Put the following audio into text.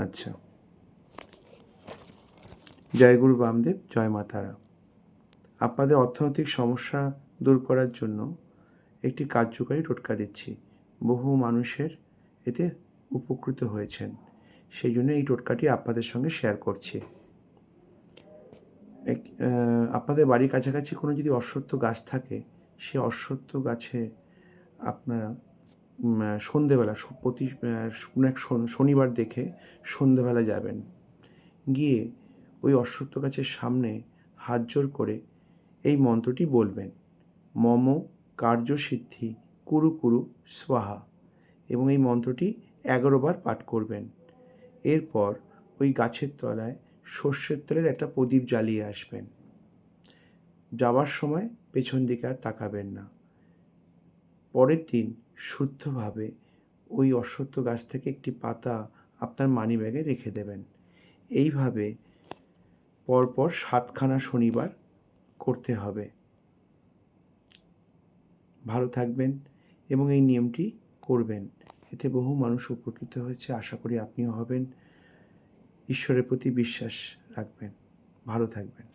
আচ্ছা। জয় গুরু বামদেব, জয় মা তারা। আপনাদের অর্থনৈতিক সমস্যা দূর করার জন্য একটি কার্যকারী টোটকা দিচ্ছি। বহু মানুষের এতে উপকৃত হয়েছেন, সেই জন্য এই টোটকাটি আপনাদের সঙ্গে শেয়ার করছি। আপনাদের বাড়ির কাছাকাছি কোনো যদি অশ্বত্থ গাছ থাকে, সেই অশ্বত্থ গাছে আপনারা সন্ধেবেলা প্রতি কোনো এক শনিবার দেখে সন্ধেবেলা যাবেন, গিয়ে ওই অশ্বত্থ গাছের সামনে হাত জোর করে এই মন্ত্রটি বলবেন, মম কার্যসিদ্ধি কুরু কুরু স্বাহা, এবং এই মন্ত্রটি 11 বার পাঠ করবেন। এরপর ওই গাছের তলায় সর্ষের তেলের একটা প্রদীপ জ্বালিয়ে আসবেন। যাওয়ার সময় পেছন দিকে আর তাকাবেন না। পরের দিন শুদ্ধভাবে ওই অশ্বত্থ গাছ থেকে একটি পাতা আপনার মানিব্যাগে রেখে দেবেন। এইভাবে পরপর 7খানা শনিবার করতে হবে। ভালো থাকবেন এবং এই নিয়মটি করবেন। এতে বহু মানুষ উপকৃত হয়েছে, আশা করি আপনিও হবেন। ঈশ্বরের প্রতি বিশ্বাস রাখবেন। ভালো থাকবেন।